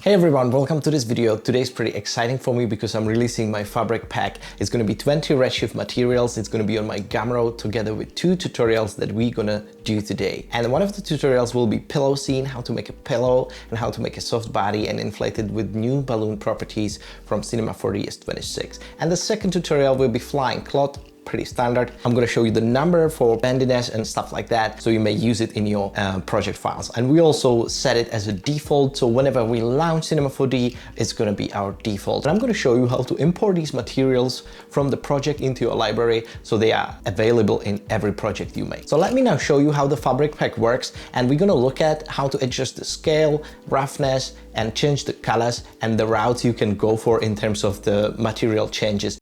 Hey everyone, welcome to this video. Today's pretty exciting for me because I'm releasing my fabric pack. It's going to be 20 Redshift materials. It's going to be on my Gumroad together with 2 tutorials that we're going to do today. And one of the tutorials will be pillow scene, how to make a pillow and how to make a soft body and inflate it with new balloon properties from Cinema 4D S26. And the second tutorial will be flying cloth. Pretty standard. I'm going to show you the number for bendiness and stuff like that, so you may use it in your project files. And we also set it as a default, so whenever we launch Cinema 4D, it's going to be our default. And I'm going to show you how to import these materials from the project into your library, so they are available in every project you make. So let me now show you how the fabric pack works, and we're going to look at how to adjust the scale, roughness, and change the colors and the routes you can go for in terms of the material changes.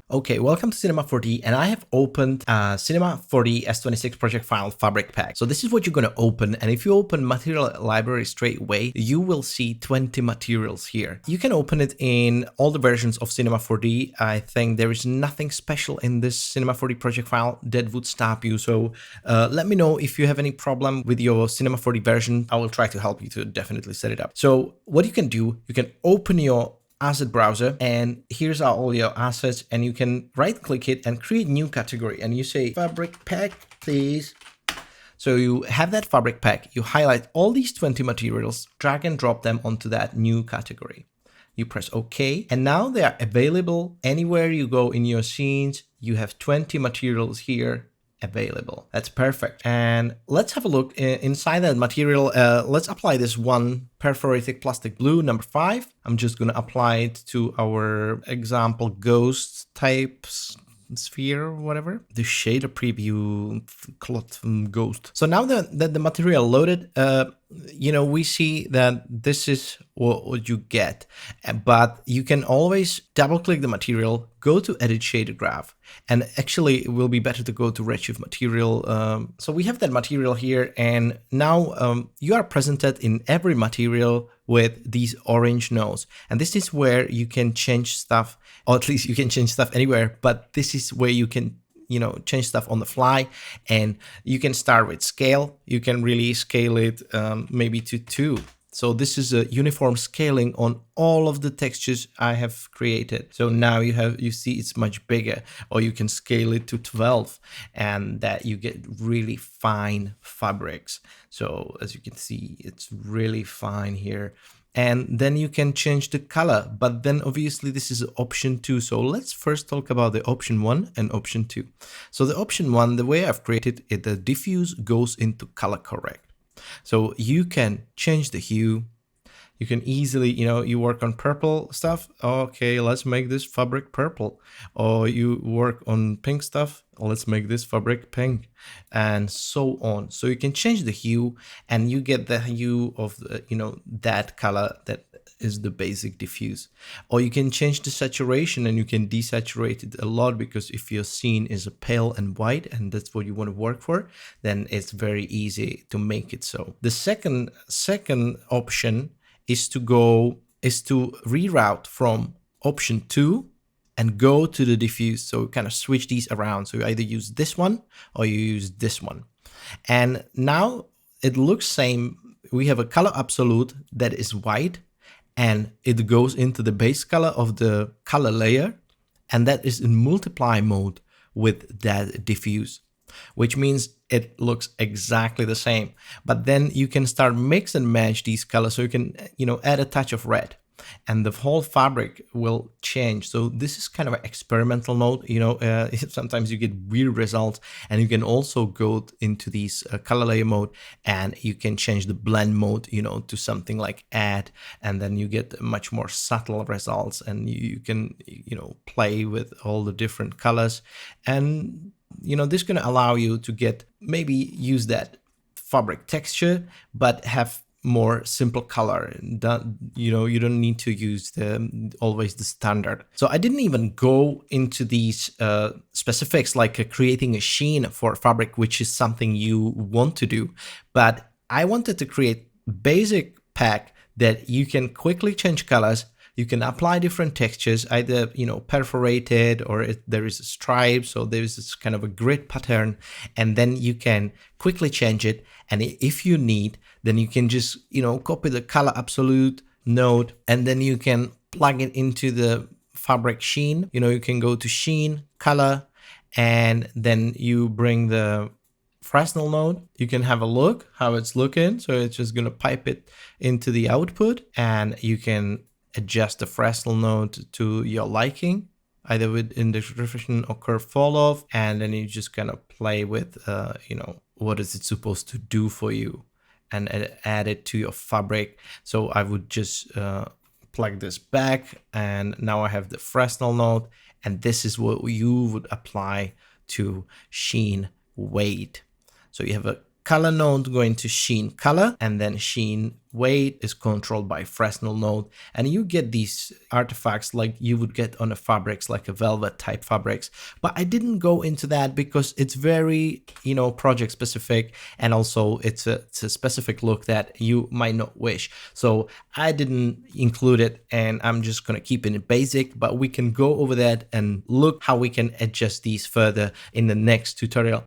Okay, welcome to Cinema 4D, and I have opened Cinema 4D S26 project file fabric pack. So this is what you're going to open, and if you open material library straight away, you will see 20 materials here. You can open it in all the versions of Cinema 4D. I think there is nothing special in this Cinema 4D project file that would stop you. So let me know if you have any problem with your Cinema 4D version. I will try to help you to definitely set it up. So what you can do, you can open your asset browser, and here's all your assets, and you can right click it and create new category, and you say fabric pack please. So you have that fabric pack, you highlight all these 20 materials, drag and drop them onto that new category. You press OK, and now they are available anywhere you go in your scenes. You have 20 materials here available. That's perfect. And let's have a look inside that material. Let's apply this one perforated plastic blue number 5. I'm just going to apply it to our example ghost type sphere or whatever. The shader preview cloth ghost. So now that the material loaded, you know, we see that this is what you get, but you can always double click the material, go to edit shader graph, and actually it will be better to go to Redshift material. So we have that material here, and now you are presented in every material with these orange nodes, and this is where you can change stuff, or at least you can change stuff anywhere, but this is where you can, you know, change stuff on the fly. And you can start with scale. You can really scale it maybe to 2. So this is a uniform scaling on all of the textures I have created. So now you see it's much bigger, or you can scale it to 12, and that you get really fine fabrics. So as you can see, it's really fine here. And then you can change the color, but then obviously this is option 2. So let's first talk about the option 1 and option 2. So the option 1, the way I've created it, the diffuse goes into color correct. So you can change the hue. You can easily, you know, you work on purple stuff. Okay, let's make this fabric purple. Or you work on pink stuff. Let's make this fabric pink, and so on. So you can change the hue, and you get the hue of the, you know, that color that is the basic diffuse. Or you can change the saturation, and you can desaturate it a lot, because if your scene is a pale and white and that's what you want to work for, then it's very easy to make it so. The second option is to reroute from option 2 and go to the diffuse. So kind of switch these around. So you either use this one or you use this one. And now it looks same. We have a color absolute that is white, and it goes into the base color of the color layer, and that is in multiply mode with that diffuse, which means it looks exactly the same. But then you can start mix and match these colors. So you can, you know, add a touch of red, and the whole fabric will change. So this is kind of an experimental mode. You know, sometimes you get weird results, and you can also go into these color layer mode, and you can change the blend mode, you know, to something like add, and then you get much more subtle results, and you can, you know, play with all the different colors. And you know, this is going to allow you to get, maybe use that fabric texture, but have more simple color. You know, you don't need to use always the standard. So I didn't even go into these specifics, like creating a sheen for fabric, which is something you want to do. But I wanted to create basic pack that you can quickly change colors. You can apply different textures, either, you know, perforated, or there is a stripe, so there is this kind of a grid pattern, and then you can quickly change it, And if you need, then you can just, copy the color absolute node, and then you can plug it into the fabric sheen. You can go to sheen, color, and then you bring the Fresnel node. You can have a look how it's looking. So it's just going to pipe it into the output, and you can adjust the Fresnel node to your liking, either with index reflection or curve fall off. And then you just kind of play with, what is it supposed to do for you, and add it to your fabric. So I would just plug this back, and now I have the Fresnel node, and this is what you would apply to sheen weight. So you have a color node going to sheen color, and then sheen weight is controlled by Fresnel node, and you get these artifacts like you would get on the fabrics, like a velvet type fabrics. But I didn't go into that because it's very, project specific, and also it's a specific look that you might not wish. So I didn't include it, and I'm just gonna keep it basic, but we can go over that and look how we can adjust these further in the next tutorial.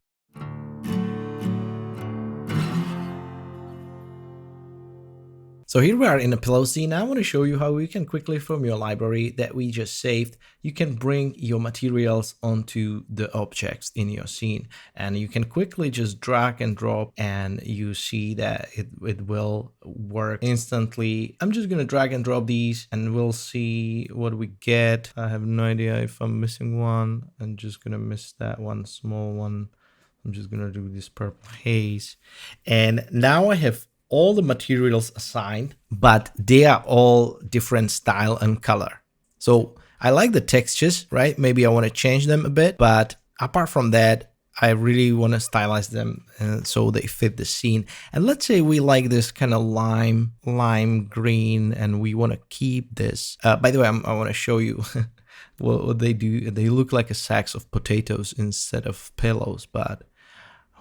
So here we are in a pillow scene. I want to show you how you can quickly, from your library that we just saved, you can bring your materials onto the objects in your scene, and you can quickly just drag and drop, and you see that it will work instantly. I'm just going to drag and drop these, and we'll see what we get. I have no idea if I'm missing one. I'm just going to miss that one small one. I'm just going to do this purple haze. And now I have all the materials assigned, but they are all different style and color. So I like the textures, right? Maybe I want to change them a bit, but apart from that, I really want to stylize them so they fit the scene. And let's say we like this kind of lime green, and we want to keep this. By the way, I want to show you what they do. They look like a sacks of potatoes instead of pillows, but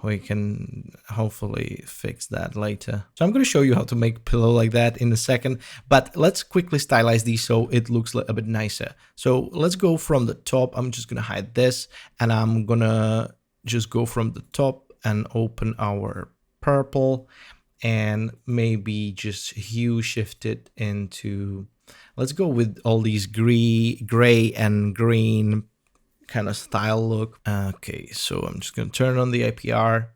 we can hopefully fix that later. So I'm going to show you how to make a pillow like that in a second, but let's quickly stylize these so it looks a bit nicer. So let's go from the top. I'm just going to hide this, and I'm going to just go from the top and open our purple, and maybe just hue shift it into, let's go with all these gray and green kind of style look. Okay, so I'm just going to turn on the IPR,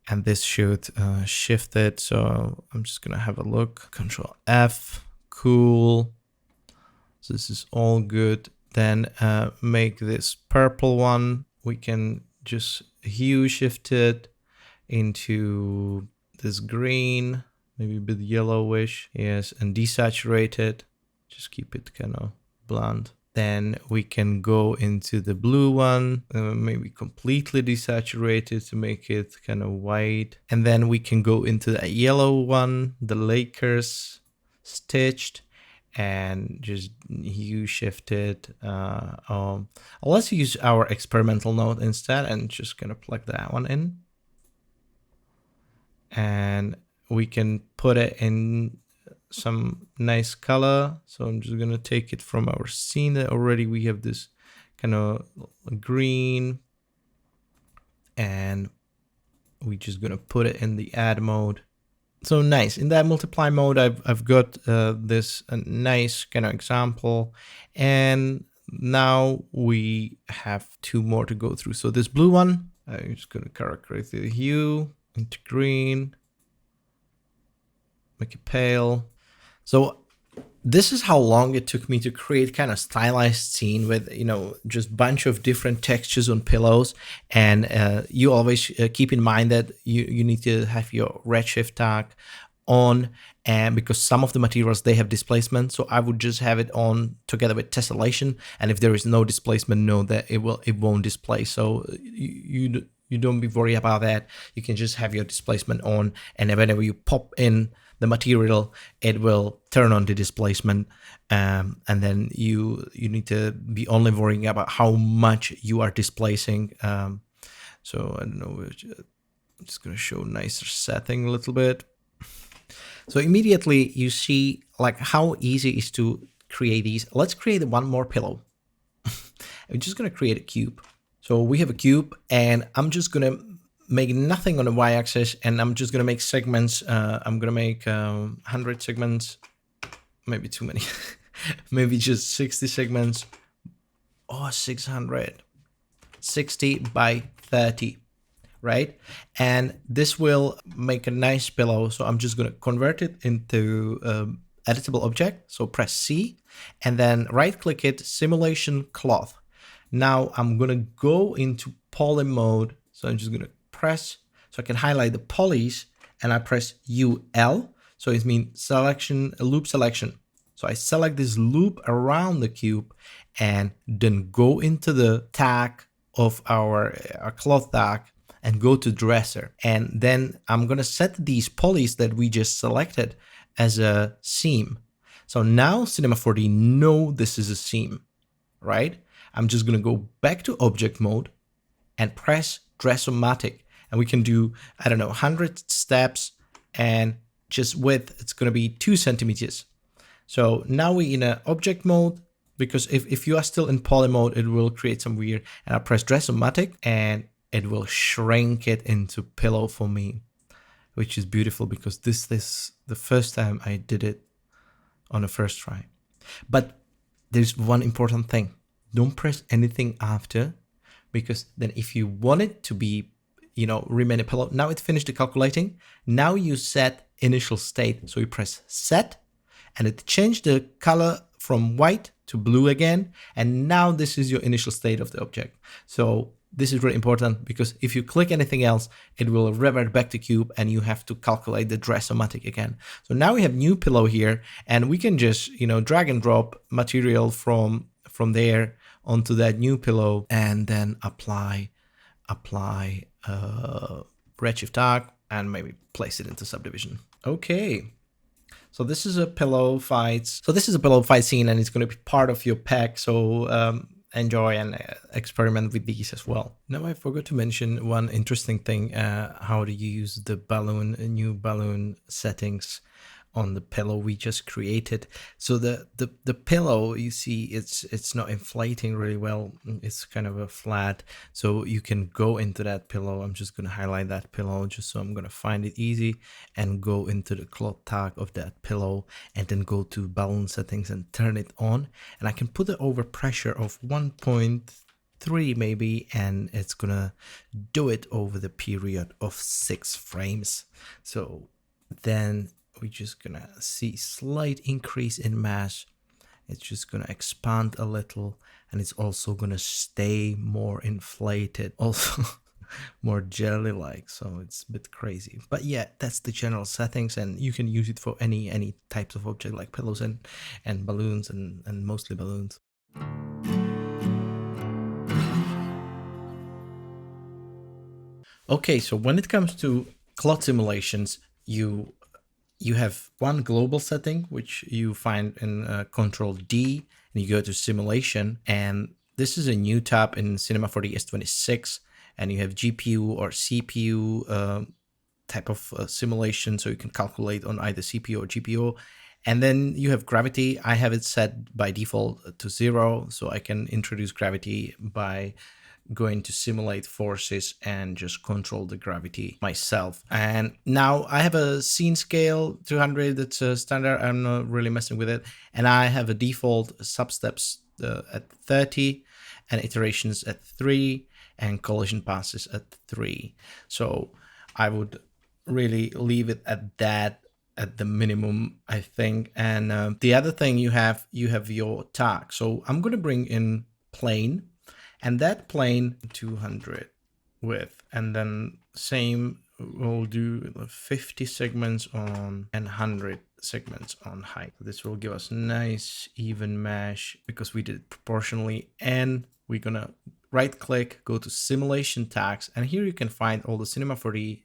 and this should shift it. So I'm just going to have a look. Control F, cool. So this is all good. Then make this purple one. We can just hue shift it into this green, maybe a bit yellowish. Yes, and desaturate it. Just keep it kind of blunt. Then we can go into the blue one, maybe completely desaturate it to make it kind of white. And then we can go into the yellow one, the Lakers stitched, and just hue shift it. Let's use our experimental node instead, and just gonna plug that one in. And we can put it in some nice color. So I'm just gonna take it from our scene that already we have this kind of green, and we just gonna put it in the add mode. So nice. In that multiply mode, I've got this nice kind of example, and now we have two more to go through. So this blue one, I'm just gonna characterize the hue into green, make it pale. So this is how long it took me to create kind of stylized scene with, just bunch of different textures on pillows. And you always keep in mind that you need to have your Redshift tag on, and because some of the materials, they have displacement. So I would just have it on together with tessellation. And if there is no displacement, know that it won't display. So you don't be worried about that. You can just have your displacement on, and whenever you pop in the material, it will turn on the displacement, and then you need to be only worrying about how much you are displacing. So I don't know, I'm just going to show nicer setting a little bit. So immediately you see like how easy it is to create these. Let's create one more pillow. I'm just going to create a cube. So we have a cube, and I'm just going to make nothing on the y-axis, and I'm just gonna make segments. I'm gonna make 100 segments, maybe too many, maybe just 60 segments, or 660 by 30, right? And this will make a nice pillow. So I'm just gonna convert it into editable object. So press C, and then right click it, simulation cloth. Now I'm gonna go into poly mode. So I'm just gonna press, so I can highlight the polys, and I press UL. So it means selection, loop selection. So I select this loop around the cube and then go into the tag of our cloth tag and go to dresser. And then I'm gonna set these polys that we just selected as a seam. So now Cinema 4D know this is a seam, right? I'm just gonna go back to object mode and press Dressomatic, and we can do, I don't know, 100 steps, and just width, it's gonna be 2 centimeters. So now we're in a object mode, because if you are still in poly mode, it will create some weird, and I press Dressomatic and it will shrink it into pillow for me, which is beautiful because this is the first time I did it on the first try. But there's one important thing. Don't press anything after, because then if you want it to be, you know, remain a pillow, now it finished the calculating. Now you set initial state. So you press set and it changed the color from white to blue again. And now this is your initial state of the object. So this is really important, because if you click anything else, it will revert back to cube and you have to calculate the Dressomatic again. So now we have new pillow here, and we can just, you know, drag and drop material from there onto that new pillow, and then apply Redshift tag and maybe place it into subdivision. Okay. So this is a pillow fight. So this is a pillow fight scene, and it's going to be part of your pack. So enjoy and experiment with these as well. Now I forgot to mention one interesting thing, how to use the new balloon settings on the pillow we just created. So the pillow, you see, it's not inflating really well. It's kind of a flat. So you can go into that pillow. I'm just going to highlight that pillow just so I'm going to find it easy, and go into the cloth tag of that pillow, and then go to balloon settings and turn it on. And I can put the overpressure of 1.3 maybe, and it's gonna do it over the period of 6 frames. So then we're just gonna see slight increase in mass. It's just gonna expand a little, and it's also gonna stay more inflated, also more jelly-like. So it's a bit crazy, but yeah, that's the general settings, and you can use it for any types of object like pillows and balloons, and mostly balloons. Okay, so when it comes to cloth simulations, you have one global setting, which you find in Control D, and you go to simulation, and this is a new tab in Cinema 4D S26, and you have GPU or CPU type of simulation, so you can calculate on either CPU or GPU. And then you have gravity. I have it set by default to 0, so I can introduce gravity by going to simulate forces and just control the gravity myself. And now I have a scene scale 200, that's a standard, I'm not really messing with it. And I have a default substeps at 30, and iterations at 3, and collision passes at 3. So I would really leave it at that, at the minimum, I think. And the other thing you have your tag. So I'm going to bring in plane, and that plane 200 width, and then same, we'll do 50 segments on and 100 segments on height. This will give us nice even mesh because we did it proportionally. And we're gonna right click, go to simulation tags, and here you can find all the Cinema 4D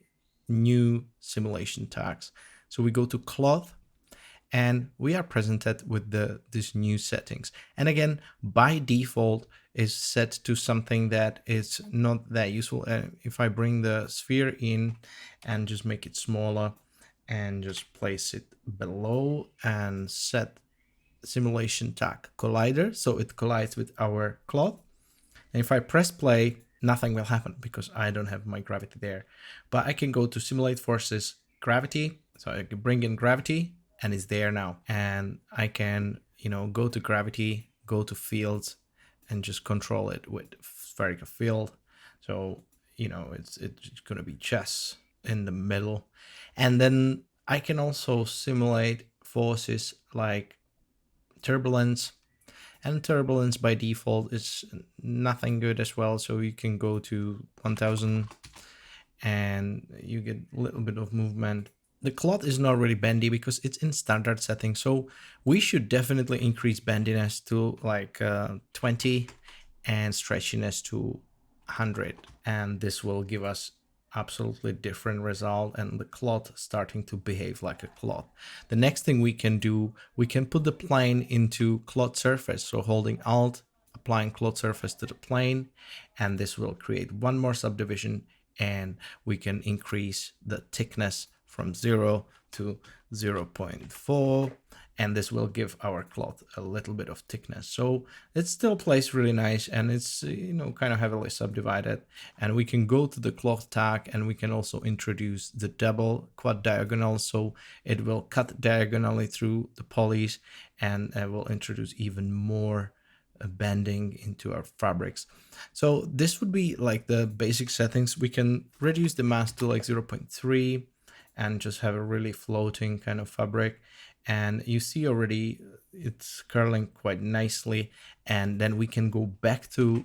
new simulation tags. So we go to cloth, and we are presented with these new settings. And again, by default is set to something that is not that useful. If I bring the sphere in and just make it smaller and just place it below and set simulation tag collider, so it collides with our cloth. And if I press play, nothing will happen because I don't have my gravity there. But I can go to simulate forces gravity. So I can bring in gravity and it's there now. And I can, go to gravity, go to fields and just control it with spherical field. So, it's going to be just in the middle. And then I can also simulate forces like turbulence. And turbulence by default is nothing good as well. So you can go to 1000 and you get a little bit of movement. The cloth is not really bendy because it's in standard setting. So we should definitely increase bendiness to like 20 and stretchiness to 100. And this will give us absolutely different result and the cloth starting to behave like a cloth. The next thing we can do, we can put the plane into cloth surface. So holding Alt, applying cloth surface to the plane, and this will create one more subdivision and we can increase the thickness from 0 to 0.4. And this will give our cloth a little bit of thickness. So it still plays really nice and it's, kind of heavily subdivided. And we can go to the cloth tag and we can also introduce the double quad diagonal. So it will cut diagonally through the polys and will introduce even more bending into our fabrics. So this would be like the basic settings. We can reduce the mass to like 0.3 and just have a really floating kind of fabric. And you see already it's curling quite nicely. And then we can go back to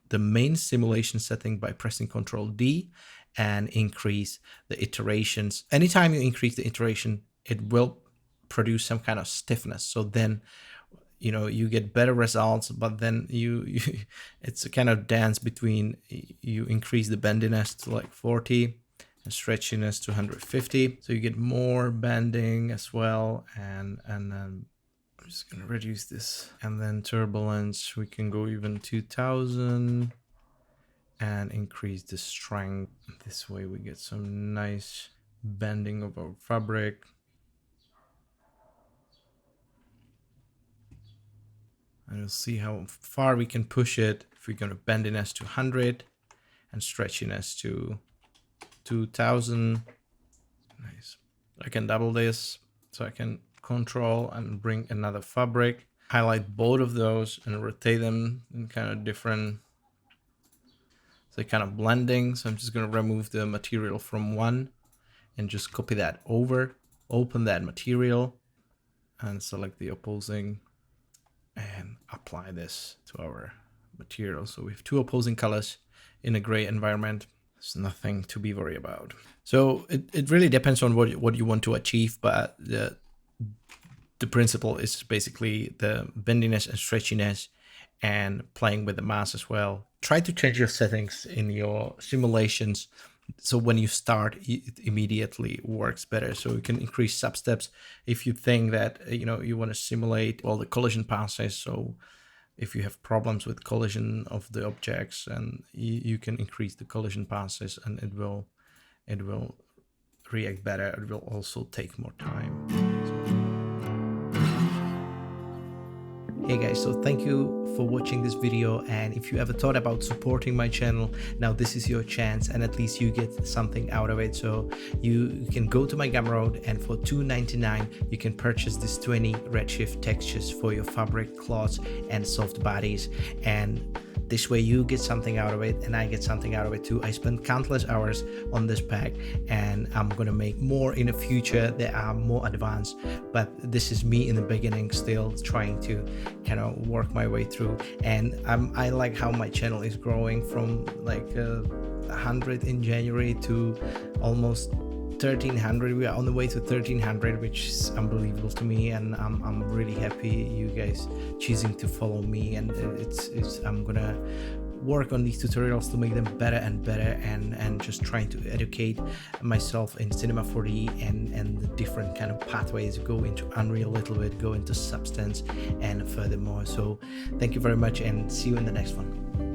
the main simulation setting by pressing Ctrl D and increase the iterations. Anytime you increase the iteration, it will produce some kind of stiffness. So then, you get better results, but then it's a kind of dance between you increase the bendiness to like 40 and stretchiness to 150, so you get more bending as well. And then I'm just gonna reduce this, and then turbulence we can go even 2000 and increase the strength. This way we get some nice bending of our fabric. And you'll see how far we can push it if we're gonna bendiness to 100 and stretchiness to 2000. Nice. I can double this, so I can control and bring another fabric, highlight both of those and rotate them in kind of different, so kind of blending. So I'm just going to remove the material from one and just copy that over, open that material and select the opposing and apply this to our material. So we have two opposing colors in a gray environment. There's nothing to be worried about. So it really depends on what you want to achieve, but the principle is basically the bendiness and stretchiness and playing with the mass as well. Try to change your settings in your simulations so when you start, it immediately works better. So you can increase substeps if you think that you want to simulate all the collision passes. So if you have problems with collision of the objects, and you can increase the collision passes and it will react better. It will also take more time. Hey guys, so thank you for watching this video, and if you ever thought about supporting my channel, now this is your chance, and at least you get something out of it. So you can go to my Gumroad, and for $2.99 you can purchase this 20 Redshift textures for your fabric, cloths and soft bodies, and this way you get something out of it and I get something out of it too. I spent countless hours on this pack, and I'm gonna make more in the future that are more advanced, but this is me in the beginning, still trying to kind of work my way through. And I like how my channel is growing from like 100 in January to almost 1300. We are on the way to 1300, which is unbelievable to me, and I'm really happy you guys choosing to follow me. And I'm gonna work on these tutorials to make them better and better, and just trying to educate myself in Cinema 4D and the different kind of pathways, go into Unreal a little bit, go into Substance and furthermore. So thank you very much, and see you in the next one.